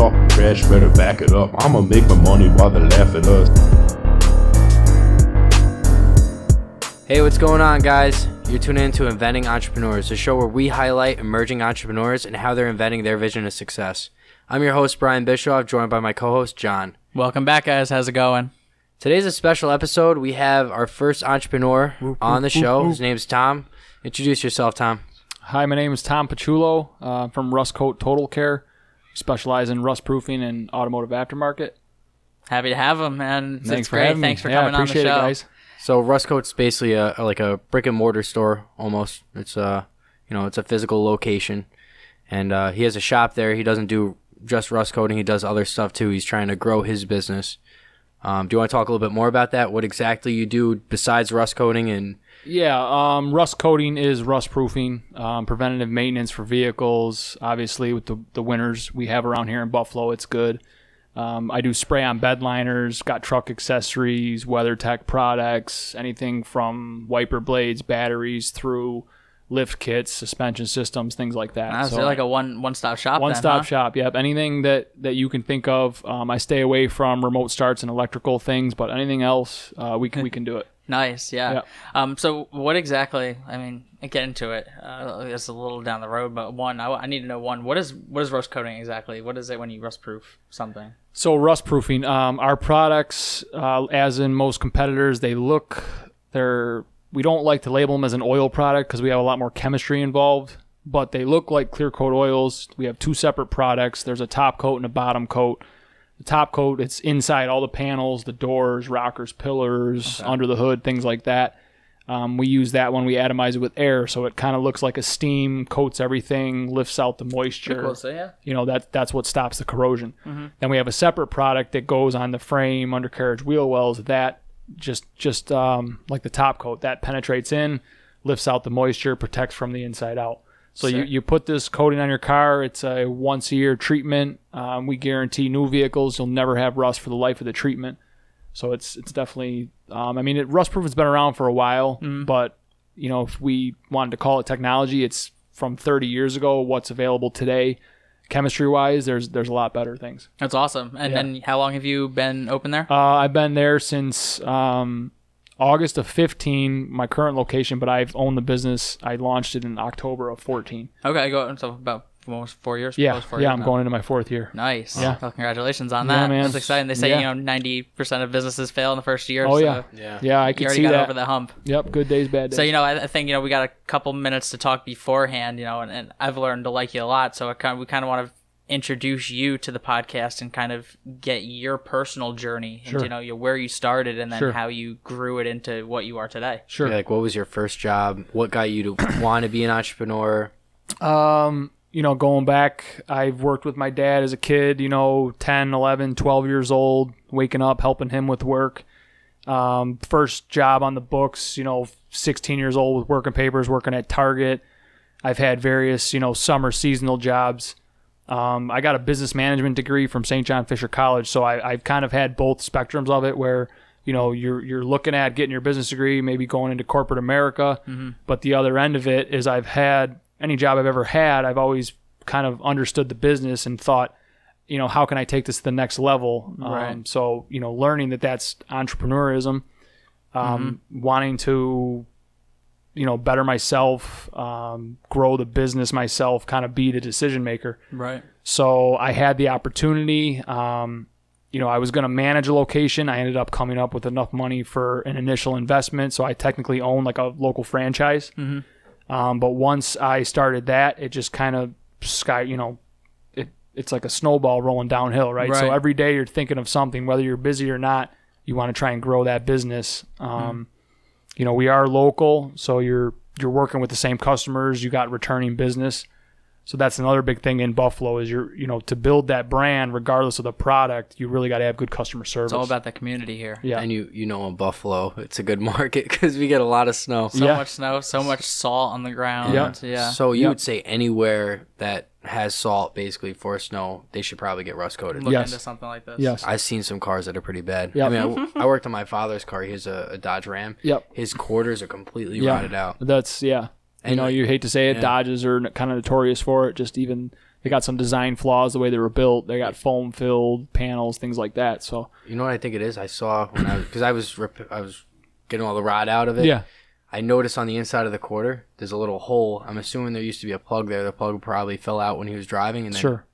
Talk trash, better back it up. I'ma make my money while they laugh at us. Hey, what's going on, guys? You're tuning into Inventing Entrepreneurs, a show where we highlight emerging entrepreneurs and how they're inventing their vision of success. I'm your host, Brian Bischoff, joined by my co-host, John. Welcome back, guys. How's it going? Today's a special episode. We have our first entrepreneur on the show. His name's Tom. Introduce yourself, Tom. Hi, my name is Tom Piciulo from RustKote Total Care. We specialize in rust proofing and automotive aftermarket. Happy to have him, man. Thanks for great. having me. Thanks for coming on the show. Appreciate it, guys. So RustKote's basically like a brick and mortar store almost. It's it's a physical location, and he has a shop there. He doesn't do just rust coating. He does other stuff too. He's trying to grow his business. Do you want to talk a little bit more about that? What exactly you do besides rust coating? And rust coating is rust proofing, preventative maintenance for vehicles. Obviously, with the winters we have around here in Buffalo, it's good. I do spray on bed liners, got truck accessories, WeatherTech products, anything from wiper blades, batteries through lift kits, suspension systems, things like that. So like a one-stop shop. One-stop shop, yep. Anything that you can think of. I stay away from remote starts and electrical things, but anything else, we can do it. Nice, yeah. So what exactly, get into it. It's a little down the road, but I need to know what is rust coating exactly? What is it when you rust proof something? So rust proofing, our products, as in most competitors, we don't like to label them as an oil product because we have a lot more chemistry involved, but they look like clear coat oils. We have two separate products. There's a top coat and a bottom coat. The top coat, it's inside all the panels, the doors, rockers, pillars, under the hood, things like that. We use that when we atomize it with air, so it kind of looks like a steam, coats everything, lifts out the moisture. Pretty cool, so yeah. That's what stops the corrosion. Mm-hmm. Then we have a separate product that goes on the frame, undercarriage wheel wells. That just like the top coat, that penetrates in, lifts out the moisture, protects from the inside out. So you put this coating on your car. It's a once-a-year treatment. We guarantee new vehicles you'll never have rust for the life of the treatment. So it's definitely rust proof has been around for a while, but if we wanted to call it technology, it's from 30 years ago. What's available today, chemistry-wise, there's a lot better things. That's awesome. And then how long have you been open there? I've been there since August of 15, my current location, but I've owned the business. I launched it in October of 14. Okay, so about almost 4 years? I'm going into my fourth year. Nice. Yeah. Well, congratulations on that. Man. That's exciting. They say 90% of businesses fail in the first year. Oh, so yeah, I can see that. You already got over the hump. Yep, good days, bad days. So, I think, we got a couple minutes to talk beforehand, and I've learned to like you a lot, so we kind of want to introduce you to the podcast and kind of get your personal journey and where you started and then how you grew it into what you are today. Sure. Like, what was your first job? What got you to want to be an entrepreneur? Going back, I've worked with my dad as a kid, 10, 11, 12 years old, waking up, helping him with work. First job on the books, 16 years old with working papers, working at Target. I've had various, summer seasonal jobs. I got a business management degree from St. John Fisher College, so I've kind of had both spectrums of it where, you're looking at getting your business degree, maybe going into corporate America, but the other end of it is I've had any job I've ever had, I've always kind of understood the business and thought, how can I take this to the next level? Right. So, learning that's entrepreneurism, wanting to, better myself, grow the business myself, kind of be the decision maker. Right. So I had the opportunity. I was going to manage a location. I ended up coming up with enough money for an initial investment. So I technically own like a local franchise. Mm-hmm. But once I started that, it just kind of it's like a snowball rolling downhill, right? So every day you're thinking of something, whether you're busy or not, you want to try and grow that business. We are local, so you're working with the same customers. You got returning business. So that's another big thing in Buffalo is to build that brand, regardless of the product, you really got to have good customer service. It's all about the community here. Yeah. And in Buffalo, it's a good market because we get a lot of snow. So much snow, so much salt on the ground. Yeah. So you would say anywhere that has salt basically for snow, they should probably get rust coated. Look into something like this. Yes. I've seen some cars that are pretty bad. Yep. I worked on my father's car. He has a Dodge Ram. Yep. His quarters are completely rotted out. And you hate to say it, yeah. Dodges are kind of notorious for it. Just even they got some design flaws the way they were built. They got foam filled panels, things like that. So you know what I think it is? I saw when I was getting all the rod out of it. Yeah. I noticed on the inside of the quarter, there's a little hole. I'm assuming there used to be a plug there. The plug probably fell out when he was driving, and then Sure.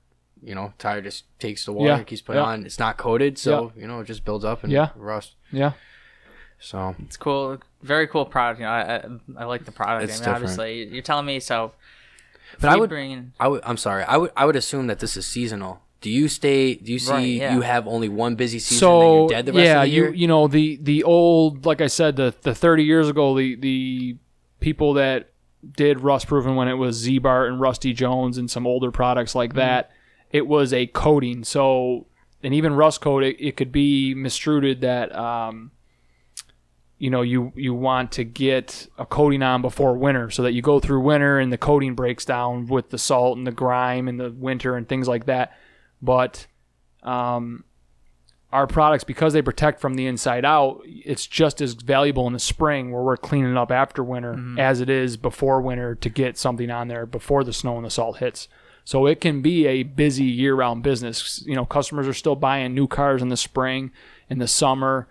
tire just takes the water, keeps putting on. It's not coated, so it just builds up and rust. Yeah. So It's cool, very cool product. I like the product. It's obviously, you're telling me so. But I'm sorry. I would assume that this is seasonal. Do you see you have only one busy season and then you're dead the rest of the year? The old, like I said, the 30 years ago, the people that did rust proofing when it was Z-Bart and Rusty Jones and some older products like that, it was a coating. So, and even RustKote, it could be misstrued that you want to get a coating on before winter so that you go through winter and the coating breaks down with the salt and the grime in the winter and things like that. But our products, because they protect from the inside out, it's just as valuable in the spring where we're cleaning up after winter as it is before winter to get something on there before the snow and the salt hits. So it can be a busy year-round business. Customers are still buying new cars in the spring, in the summer.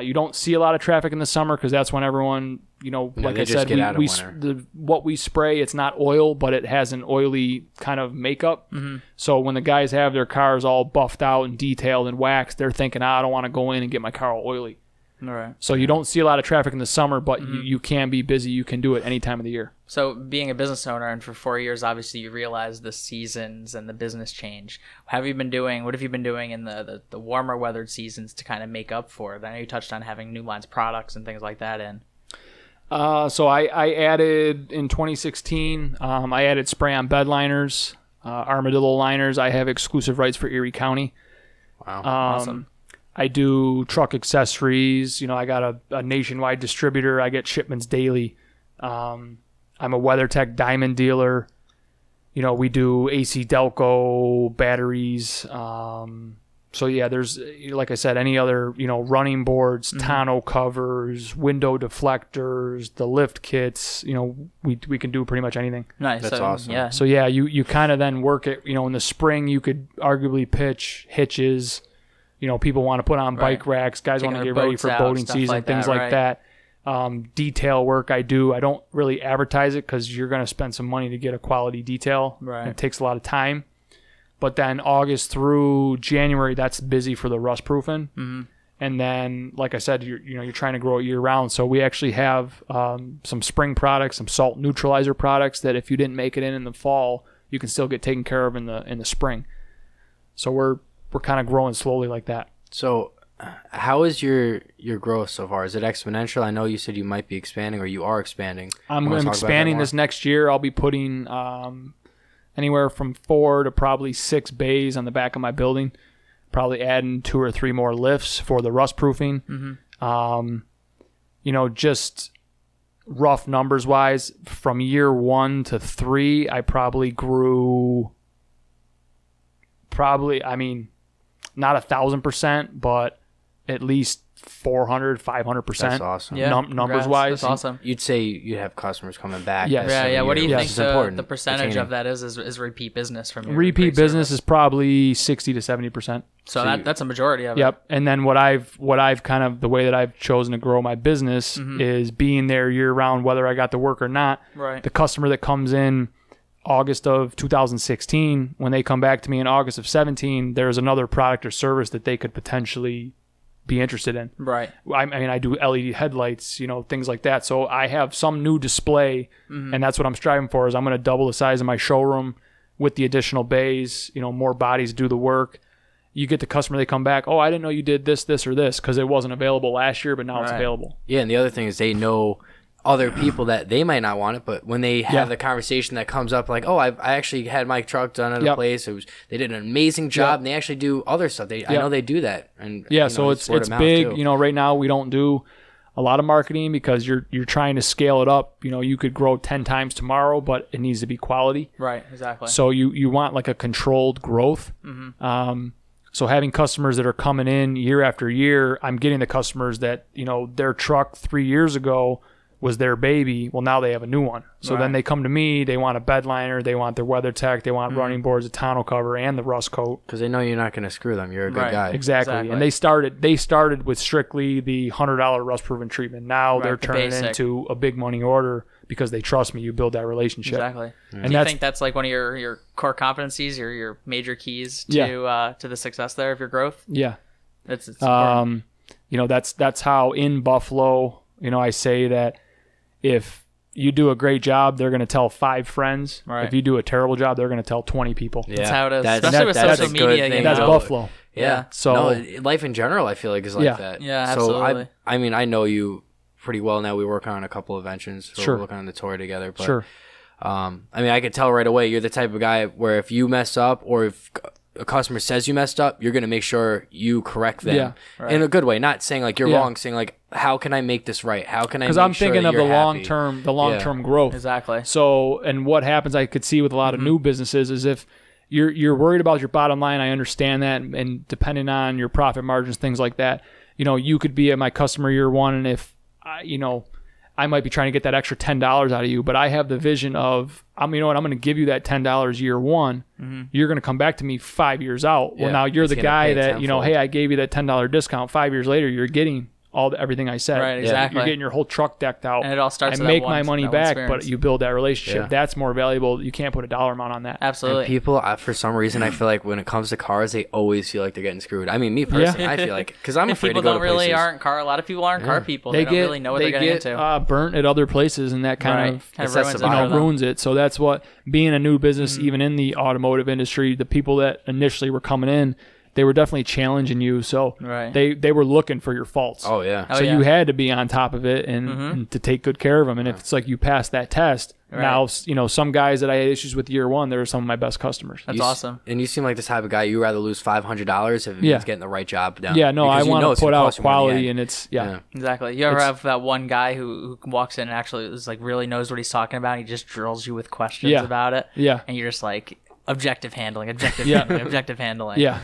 You don't see a lot of traffic in the summer because that's when everyone, like I said, what we spray, it's not oil, but it has an oily kind of makeup. So when the guys have their cars all buffed out and detailed and waxed, they're thinking, I don't want to go in and get my car all oily. All right. So you don't see a lot of traffic in the summer, but you can be busy. You can do it any time of the year. So being a business owner and for 4 years, obviously you realize the seasons and the business change. What have you been doing in the warmer weathered seasons to kind of make up for it? I know you touched on having new lines of products and things like that in. So I added in 2016, I added spray-on bed liners, armadillo liners. I have exclusive rights for Erie County. Wow. Awesome. I do truck accessories. I got a nationwide distributor. I get shipments daily. I'm a WeatherTech diamond dealer. We do AC Delco batteries. So yeah, there's, like I said, any other, running boards, tonneau covers, window deflectors, the lift kits, we can do pretty much anything. Nice. That's awesome. Yeah. So yeah, you kind of then work it, in the spring you could arguably pitch hitches. People want to put on bike racks. Guys want to get ready for boating season, things like that. Detail work I do. I don't really advertise it because you're going to spend some money to get a quality detail. Right. And it takes a lot of time. But then August through January, that's busy for the rust proofing. And then, like I said, you're trying to grow it year round. So we actually have some spring products, some salt neutralizer products that if you didn't make it in the fall, you can still get taken care of in the spring. So we're kind of growing slowly like that. So how is your growth so far? Is it exponential? I know you said you might be expanding or you are expanding. I'm expanding this next year. I'll be putting anywhere from 4 to probably 6 bays on the back of my building. Probably adding 2 or 3 more lifts for the rust proofing. Just rough numbers wise, from year 1 to 3, I probably grew not 1,000%, but at least 400, 500%. That's awesome. Yeah, numbers wise. That's awesome. You'd say you have customers coming back. Yes. Yeah. What do you think the the percentage of that is repeat business from your repeat business is probably 60 to 70%. So that's a majority of it. Yep. And then what I've kind of, the way that I've chosen to grow my business is being there year round, whether I got the work or not. Right. The customer that comes in August of 2016, when they come back to me in August of 17, there's another product or service that they could potentially be interested in. Right. I do LED headlights, things like that. So I have some new display, and that's what I'm striving for. Is I'm going to double the size of my showroom with the additional bays, more bodies do the work. You get the customer, they come back, I didn't know you did this, or this, because it wasn't available last year, but now it's available. Yeah, and the other thing is they know other people that they might not want it, but when they have the conversation that comes up, like, I actually had my truck done at a place. They did an amazing job, and they actually do other stuff. I know they do that, and so it's big. Too. Right now we don't do a lot of marketing because you're trying to scale it up. You could grow 10 times tomorrow, but it needs to be quality. Right, exactly. So you want like a controlled growth. So having customers that are coming in year after year, I'm getting the customers that their truck 3 years ago was their baby. Well, now they have a new one. So then they come to me. They want a bed liner. They want their weather tech. They want running boards, a tonneau cover, and the RustKote. Because they know you're not going to screw them. You're a good guy. Exactly. And they started with strictly the $100 rust-proven treatment. Now they're turning into a big money order because they trust me. You build that relationship. Exactly. And do you think that's like one of your core competencies, your major keys to the success there of your growth? Yeah. It's important. That's how in Buffalo, I say that if you do a great job, they're going to tell 5 friends. Right. If you do a terrible job, they're going to tell 20 people. Yeah. That's how it is. Especially with social media. That's Buffalo. Yeah. So life in general, I feel like, is like that. Yeah, absolutely. So I know you pretty well now. We work on a couple of ventures. So we're working on the tour together. But, I could tell right away you're the type of guy where if you mess up or if a customer says you messed up, you're going to make sure you correct them in a good way. Not saying like you're wrong, saying like, how can I make this right? How can I make sure because I'm thinking of the long-term growth. Exactly. So, and what happens, I could see with a lot of new businesses is if you're worried about your bottom line, I understand that. And depending on your profit margins, things like that, you could be my customer year one. And if, I might be trying to get that extra $10 out of you, but I have the vision of, I'm going to give you that $10 year one. You're going to come back to me 5 years out. Well, now you're the guy that, hey, I gave you that $10 discount. 5 years later, you're getting everything I said. Right, exactly. You're getting your whole truck decked out. And it all starts I make my money back, but you build that relationship. Yeah. That's more valuable. You can't put a dollar amount on that. Absolutely. And people, for some reason, I feel like when it comes to cars, they always feel like they're getting screwed. I mean, me personally, I feel like, because I'm afraid to go to places. A lot of people aren't car people. They don't really know what they're getting into. They get burnt at other places, and that kind of ruins it. So that's what, being a new business, even in the automotive industry, the people that initially were coming in, they were definitely challenging you. So they were looking for your faults. Oh, yeah. So you had to be on top of it and to take good care of them. And if it's like you pass that test, now, some guys that I had issues with year one, they're some of my best customers. That's awesome. And you seem like this type of guy, you rather lose $500 if he's getting the right job done. Yeah, no, I want to put out quality, and it's, Exactly. You ever have that one guy who walks in and actually is like really knows what he's talking about, and he just drills you with questions about it. Yeah. And you're just like, objective handling. Yeah.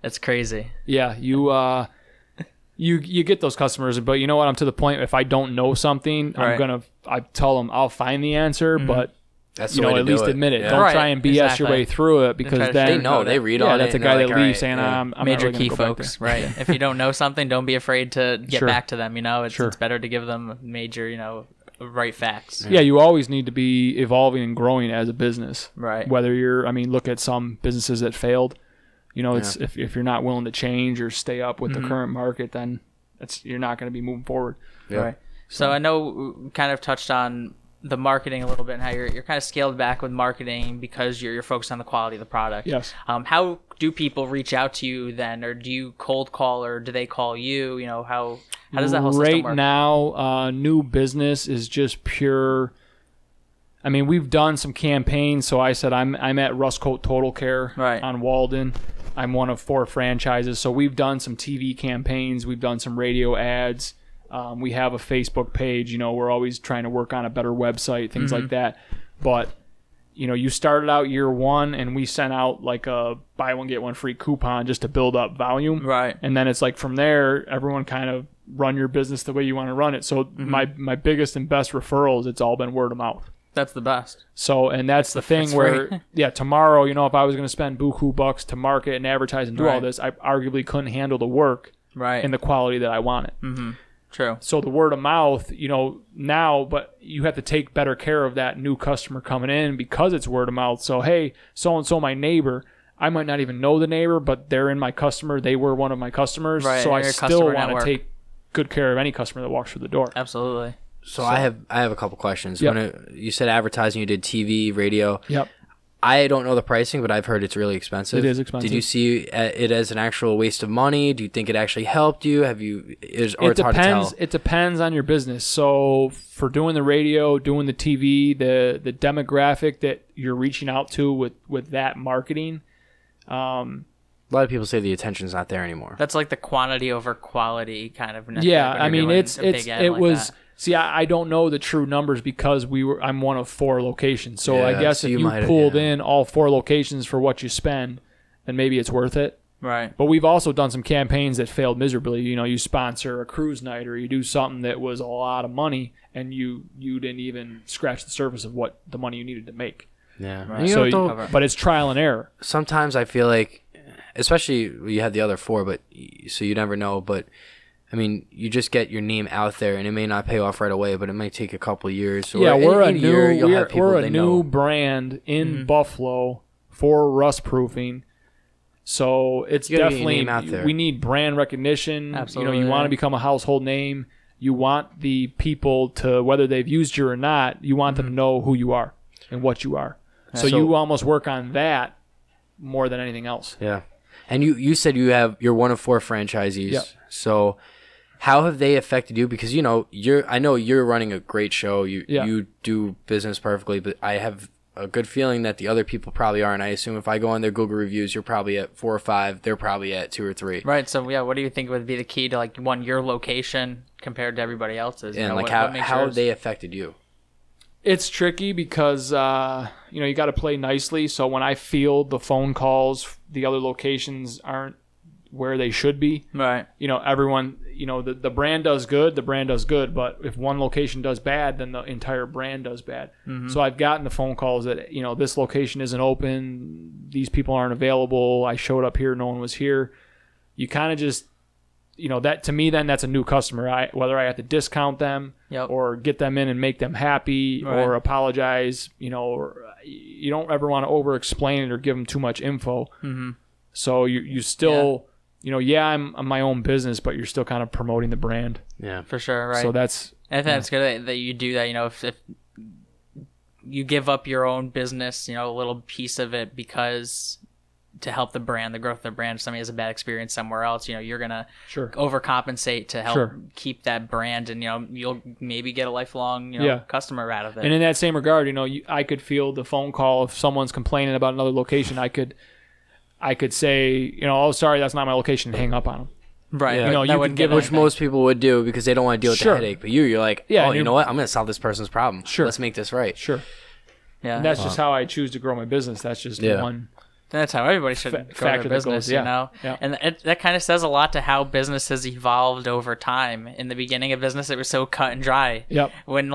It's crazy. Yeah, you get those customers, but you know what? I'm to the point, if I don't know something, I tell them I'll find the answer, but that's the way to at least admit it. Don't try and BS your way through it, because then they know, they read on it. That's a guy that leaves saying, I'm major not really key folks, right? If you don't know something, don't be afraid to get back to them. It's better to give them major, right facts. Yeah, you always need to be evolving and growing as a business, right? Whether look at some businesses that failed. It's if you're not willing to change or stay up with the current market, then you're not going to be moving forward. Yeah. Right. So I know we kind of touched on the marketing a little bit and how you're kind of scaled back with marketing because you're focused on the quality of the product. Yes. How do people reach out to you then, or do you cold call, or do they call you? How does that whole system work? Right now, new business is just pure. I mean, we've done some campaigns. So I said I'm at RustKote Total Care on Walden. I'm one of 4 franchises. So we've done some TV campaigns. We've done some radio ads. We have a Facebook page. We're always trying to work on a better website, things like that. But, you started out year one, and we sent out like a buy one, get one free coupon just to build up volume. Right. And then it's like from there, everyone kind of run your business the way you want to run it. So my biggest and best referrals, it's all been word of mouth. That's the best. So, and that's the thing where, tomorrow, if I was going to spend buku bucks to market and advertise and do all this, I arguably couldn't handle the work and the quality that I wanted. Mm-hmm. True. So the word of mouth, now, but you have to take better care of that new customer coming in because it's word of mouth. So, hey, so-and-so, my neighbor, I might not even know the neighbor, but they're in my customer. They were one of my customers. Right. So I still want to take good care of any customer that walks through the door. Absolutely. So I have a couple questions. Yep. You said advertising, you did TV, radio. Yep. I don't know the pricing, but I've heard it's really expensive. It is expensive. Did you see it as an actual waste of money? Do you think it actually helped you? It's hard to tell. It depends on your business. So for doing the radio, doing the TV, the demographic that you're reaching out to with that marketing. A lot of people say the attention's not there anymore. That's like the quantity over quality kind of. Yeah, I mean it was. See, I don't know the true numbers because I'm one of 4 locations. So I guess if you pulled in all 4 locations for what you spend, then maybe it's worth it. Right. But we've also done some campaigns that failed miserably. You sponsor a cruise night or you do something that was a lot of money and you didn't even scratch the surface of what the money you needed to make. Yeah. Right. But it's trial and error. Sometimes I feel like, especially you had the other 4, but so you never know. But I mean, you just get your name out there, and it may not pay off right away, but it might take a couple of years. Or we're a new new brand in Buffalo for rust proofing. So it's definitely out there. We need brand recognition. Absolutely. You want to become a household name. You want the people to, whether they've used you or not, you want them to know who you are and what you are. So you almost work on that more than anything else. Yeah. And you said you're one of 4 franchisees. Yep. So how have they affected you? Because I know you're running a great show. You do business perfectly, but I have a good feeling that the other people probably aren't. I assume if I go on their Google reviews, you're probably at 4 or 5. They're probably at 2 or 3. Right. So what do you think would be the key to your location compared to everybody else's? And how have they affected you? It's tricky because you got to play nicely. So when I field the phone calls, the other locations aren't where they should be. Right. Everyone, the brand does good, but if one location does bad, then the entire brand does bad. Mm-hmm. So I've gotten the phone calls that, this location isn't open, these people aren't available, I showed up here, no one was here. You kind of just, that to me, then that's a new customer. Whether I have to discount them or get them in and make them happy or apologize, or you don't ever want to over explain it or give them too much info. Mm-hmm. So you still... I'm my own business, but you're still kind of promoting the brand. Yeah, for sure. Right. So I think that's good that you do that. If you give up your own business, a little piece of it because to help the brand, the growth of the brand, if somebody has a bad experience somewhere else, you're going to overcompensate to help keep that brand and, you'll maybe get a lifelong, customer out of it. And in that same regard, I could field the phone call if someone's complaining about another location. I could say, oh, sorry, that's not my location, and hang up on them. Right. Yeah. You can give which most people would do because they don't want to deal with the headache. But you're like, you know what? I'm going to solve this person's problem. Sure. Let's make this right. Sure. Yeah. And that's just how I choose to grow my business. That's just one. That's how everybody should go to business, Yeah. And that kind of says a lot to how business has evolved over time. In the beginning of business, it was so cut and dry. Yep. When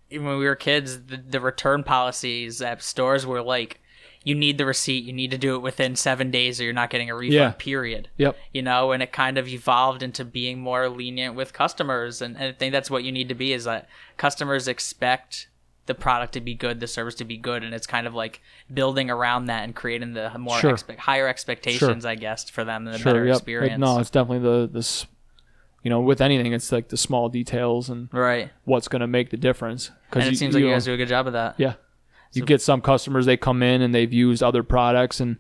we were kids, the return policies at stores were like, you need the receipt, you need to do it within 7 days or you're not getting a refund, period. Yep. And it kind of evolved into being more lenient with customers. And I think that's what you need to be, is that customers expect the product to be good, the service to be good. And it's kind of like building around that and creating the more higher expectations, I guess, for them and the better experience. No, it's definitely this, with anything, it's like the small details and what's going to make the difference. And it seems like you guys do a good job of that. Yeah. You get some customers, they come in and they've used other products and,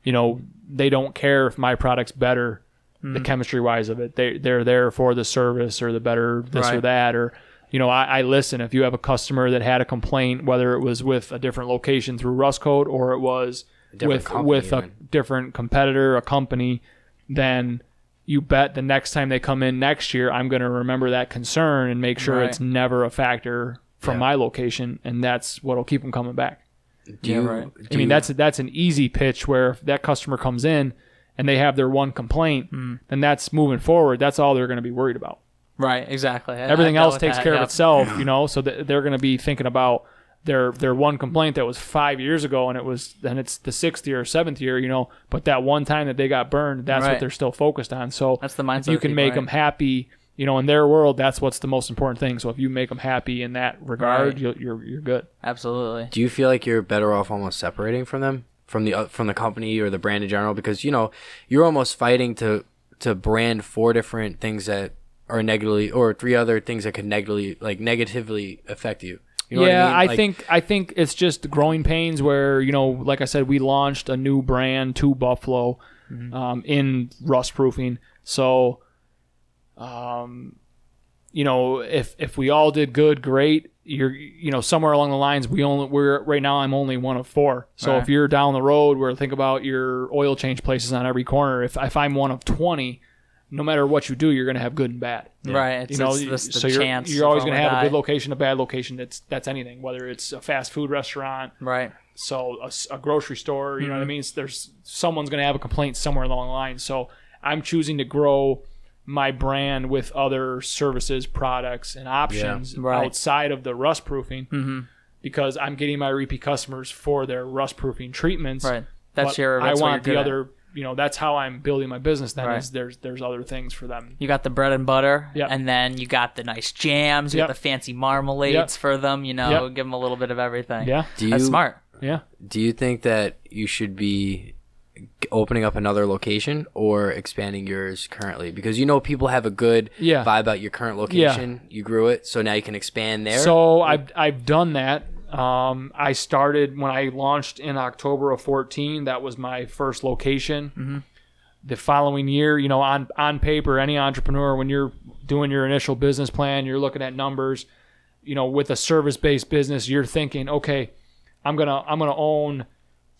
they don't care if my product's better, the chemistry-wise of it. They're there for the service or the better this or that. Or, I listen. If you have a customer that had a complaint, whether it was with a different location through RustKote or it was with a different competitor, a company, then you bet the next time they come in next year, I'm going to remember that concern and make sure it's never a factor from my location, and that's what'll keep them coming back. That's an easy pitch where if that customer comes in and they have their one complaint, then that's moving forward. That's all they're going to be worried about. Right, exactly. Everything else takes care of itself, so they're going to be thinking about their one complaint that was 5 years ago, and it's the 6th year or 7th year, but that one time that they got burned, that's what they're still focused on. So that's the mindset. If you can make them happy, in their world, that's what's the most important thing. So if you make them happy in that regard, you're good. Absolutely. Do you feel like you're better off almost separating from them, from the company or the brand in general? Because you're almost fighting to brand 4 different things that are negatively, or 3 other things that could negatively affect you. You know what I mean? I think it's just growing pains where, like I said, we launched a new brand to Buffalo in rust proofing. So, if we all did good, great. You're, somewhere along the lines, right now I'm only one of 4. So if you're down the road where think about your oil change places on every corner, if I'm one of 20, no matter what you do, you're going to have good and bad. Yeah. Right. You're always going to have a good location, a bad location. That's anything, whether it's a fast food restaurant. Right. So a grocery store, you know what I mean? There's someone's going to have a complaint somewhere along the line. So I'm choosing to grow my brand with other services, products, and options outside of the rust proofing because I'm getting my repeat customers for their rust proofing treatments. Right. That's I want the other, you know, that's how I'm building my business then is there's other things for them. You got the bread and butter, and then you got the nice jams, you got the fancy marmalades for them, you know, give them a little bit of everything. Yeah. That's smart. Yeah. Do you think that you should be opening up another location or expanding yours currently? Because you know people have a good vibe about your current location. You grew it, so now you can expand there. So I've done that. I started when I launched in October of 14. That was my first location. The following year, you know, on paper, any entrepreneur, when you're doing your initial business plan, you're looking at numbers. You know, with a service-based business, you're thinking, okay, I'm gonna own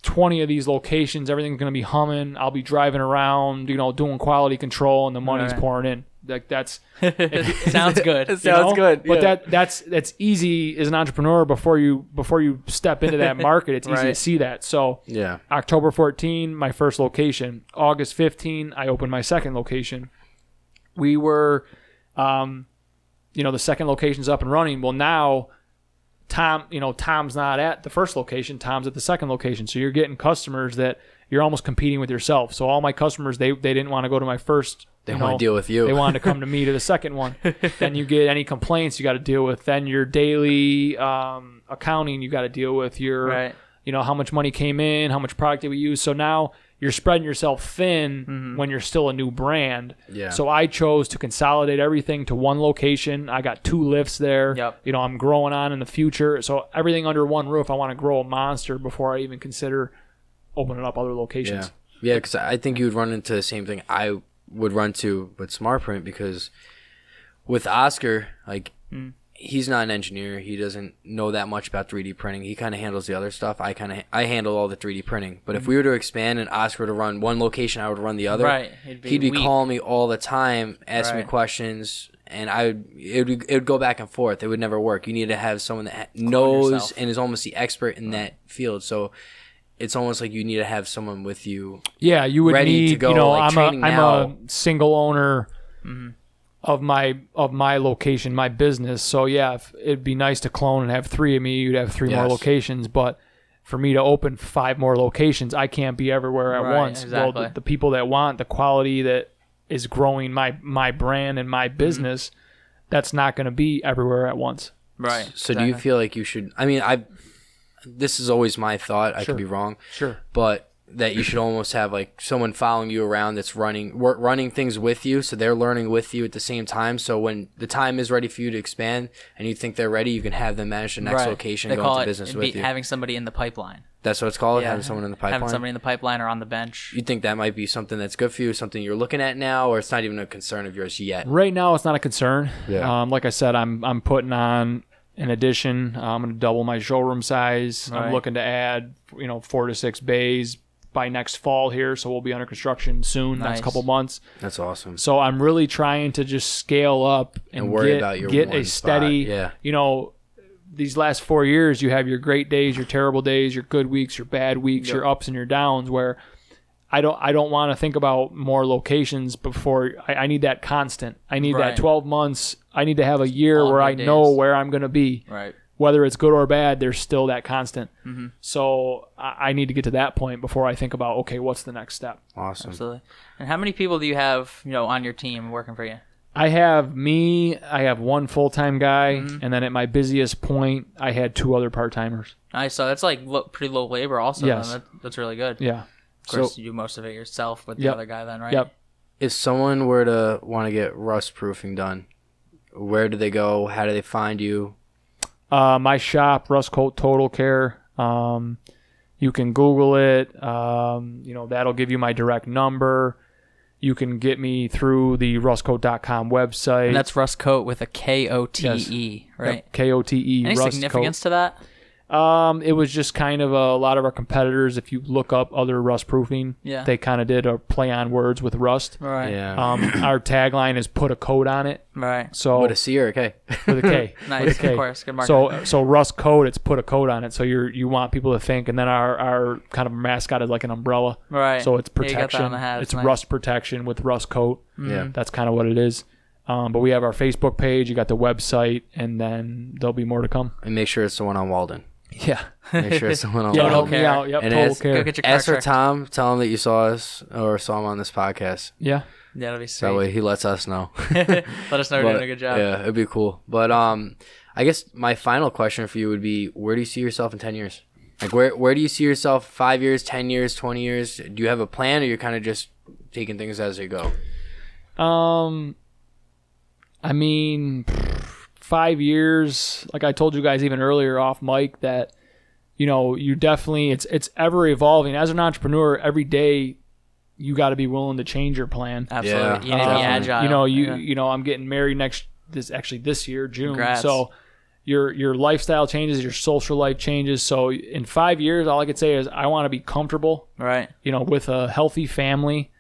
20 of these locations. Everything's gonna be humming. I'll be driving around, you know, doing quality control, and the money's pouring in. Like that's sounds good. It sounds good. But that's easy as an entrepreneur before you step into that market. It's easy to see that. So October 14, my first location. August 15, I opened my second location. We were, you know, the second location's up and running. Well, now Tom's not at the first location. Tom's at the second location. So you're getting customers that you're almost competing with yourself. So all my customers, they didn't want to go to my first. They want to deal with you. They wanted to come to me to the second one. Then you get any complaints you got to deal with. Then your daily accounting you got to deal with. Your, you know, how much money came in, how much product did we use. So now you're spreading yourself thin when you're still a new brand. Yeah. So I chose to consolidate everything to one location. I got 2 lifts there. You know, I'm growing on in the future. So everything under one roof. I want to grow a monster before I even consider opening up other locations. Yeah, because I think you would run into the same thing I would run to with SmartPrint, because with Oscar, like he's not an engineer. He doesn't know that much about 3D printing. He kind of handles the other stuff. I handle all the 3D printing. But if we were to expand and Oscar to run one location, I would run the other. Right. He'd be calling me all the time, asking me questions, and it would go back and forth. It would never work. You need to have someone that knows and is almost the expert in that field. So it's almost like you need to have someone with you. Yeah, you would ready need to go. You know, like, I'm a single owner of my location, my business. So yeah, it'd be nice to clone and have 3 of me. You'd have 3 more locations, but for me to open 5 more locations, I can't be everywhere at once. Exactly. Well, the people that want the quality that is growing my brand and my business, that's not going to be everywhere at once. Right. So do you feel like you should? I mean, this is always my thought. I could be wrong. Sure. But that you should almost have like someone following you around that's running things with you, so they're learning with you at the same time. So when the time is ready for you to expand and you think they're ready, you can have them manage the next location and go into business with you. Having somebody in the pipeline. That's what it's called, having someone in the pipeline? Having somebody in the pipeline or on the bench. You think that might be something that's good for you, something you're looking at now, or it's not even a concern of yours yet? Right now, it's not a concern. Yeah. Like I said, I'm putting on an addition. I'm going to double my showroom size. I'm looking to add 4 to 6 bays by next fall here, so we'll be under construction soon, next couple months. That's awesome. So I'm really trying to just scale up and worry about your get a steady, these last 4 years, you have your great days, your terrible days, your good weeks, your bad weeks, your ups and your downs, where I don't want to think about more locations before I need that constant. I need that 12 months. I need to have a year where I know where I'm going to be. Right. Whether it's good or bad, there's still that constant. So I need to get to that point before I think about, okay, what's the next step? Awesome. Absolutely. And how many people do you have, on your team working for you? I have one full-time guy, and then at my busiest point, I had 2 other part-timers. Nice. So that's like pretty low labor also. Yes. That's really good. Yeah. Of course, you do most of it yourself with the other guy then, right? Yep. If someone were to want to get rust proofing done, where do they go? How do they find you? My shop, RustKote Total Care. You can Google it. That'll give you my direct number. You can get me through the RustKote.com website. And that's RustKote with a K-O-T-E, right? Yep, K-O-T-E. Any significance to that? It was just kind of a lot of our competitors. If you look up other rust proofing, they kind of did a play on words with rust. Right. Yeah. Our tagline is "Put a coat on it." Right. So With a C or a K? with a K. Nice. With a K. Of course. Good marketing. So RustKote, it's put a coat on it. So you want people to think, and then our kind of mascot is like an umbrella. Right. So it's Yeah, you got that protection. on the hat. It's Nice. rust protection with RustKote. Yeah. That's kind of what it is. But we have our Facebook page. You got the website, and then there'll be more to come. And make sure it's the one on Walden. Yeah. Make sure it's the one on Yeah, Walden. help me Care. out. Yep, And Total ask- Care. Go get your car Ask for checked. Tom. Tell him that you saw us or saw him on this podcast. Yeah. Yeah, that'll be sweet. That way he lets us know. Let us know you're But, doing a good job. Yeah, it'd be cool. But I guess my final question for you would be, where do you see yourself in 10 years? Like, where do you see yourself 5 years, 10 years, 20 years? Do you have a plan, or you're kind of just taking things as they go? I mean, 5 years, like I told you guys even earlier off mic, that, you definitely, it's ever evolving. As an entrepreneur, every day you got to be willing to change your plan. Absolutely. Yeah, You need to be definitely. agile. I'm getting married this year, June. Congrats. So your lifestyle changes, your social life changes. So in 5 years, all I could say is I want to be comfortable, Right. with a healthy family,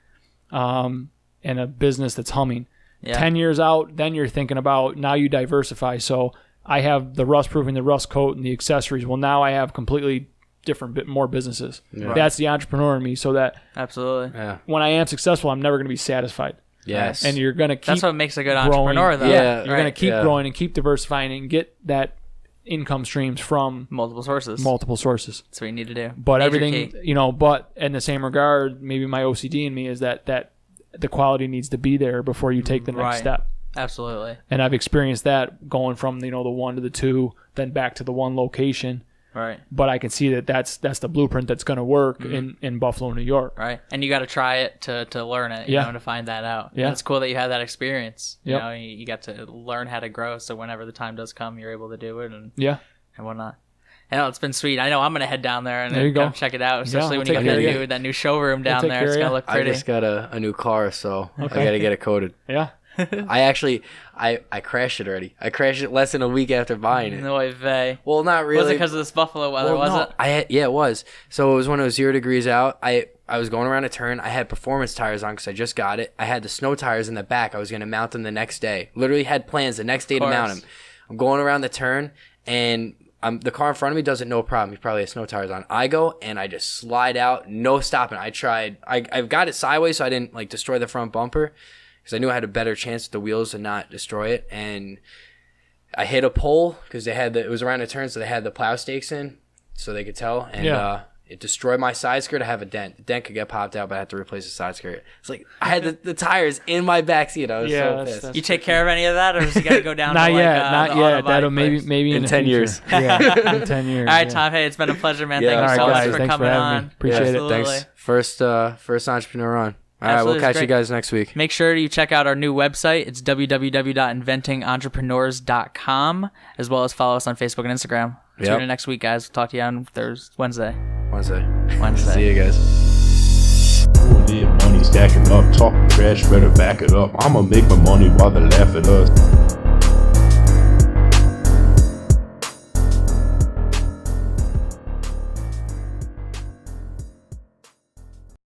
and a business that's humming. Yeah. 10 years out, then you're thinking about, now you diversify. So I have the rust proofing, the rust coat, and the accessories. Well, now I have completely different, more businesses. Yeah. That's the entrepreneur in me. So that Absolutely. Yeah. when I am successful, I'm never going to be satisfied. Yes. And you're going to keep That's what makes a good growing. entrepreneur, though. Yeah. You're going to keep Yeah. growing and keep diversifying and get that income streams from Multiple sources. multiple sources. That's what you need to do. But Major everything, key. but in the same regard, maybe my OCD in me is that the quality needs to be there before you take the next Right. step. Absolutely. And I've experienced that going from, the 1 to the 2, then back to the 1 location. Right. But I can see that's the blueprint that's going to work in Buffalo, New York. Right. And you got to try it to learn it, Yeah. to find that out. Yeah. And it's cool that you had that experience. Yep. You got to learn how to grow, so whenever the time does come, you're able to do it and Yeah. whatnot. It's been sweet. I know I'm going to head down there and There you go. come check it out, especially we'll when you take got care of you. that new showroom down take there. care It's of going to you. look I pretty. just got a new car, so Okay. I got to get it coated. Yeah. I actually, I crashed it already. I crashed it less than a week after buying it. No way. Well, not really. Was it because of this Buffalo weather, Well, was no, it? Yeah, it was. So it was when it was 0 degrees out. I was going around a turn. I had performance tires on because I just got it. I had the snow tires in the back. I was going to mount them the next day. Literally had plans the next day to mount them. I'm going around the turn, and the car in front of me does it no problem. He probably has snow tires on. I go, and I just slide out. No stopping. I tried. I've got it sideways so I didn't destroy the front bumper, because I knew I had a better chance with the wheels to not destroy it. And I hit a pole because it was around a turn, so they had the plow stakes in so they could tell. And it destroyed my side skirt. I have a dent. The dent could get popped out, but I had to replace the side skirt. It's like I had the tires in my backseat. I was so pissed. You take care of any of that, or does you got to go down Not to yet. the Not auto yet. body That'll place? maybe In the 10 future. years. Yeah, in 10 years. All right, yeah. Tom. Hey, it's been a pleasure, man. Yeah. Thank you All so right, much guys. for Thanks for coming having on. me. Appreciate it. Absolutely. Thanks. First entrepreneur on. All right, Absolutely, we'll catch it's you great. guys next week. Make sure you check out our new website. It's www.inventingentrepreneurs.com, as well as follow us on Facebook and Instagram. Tune in next week, guys. We'll talk to you on Wednesday. Wednesday. Wednesday. See you guys. Money stacking up, talking trash, better back it up. I'ma make my money while they laugh at us.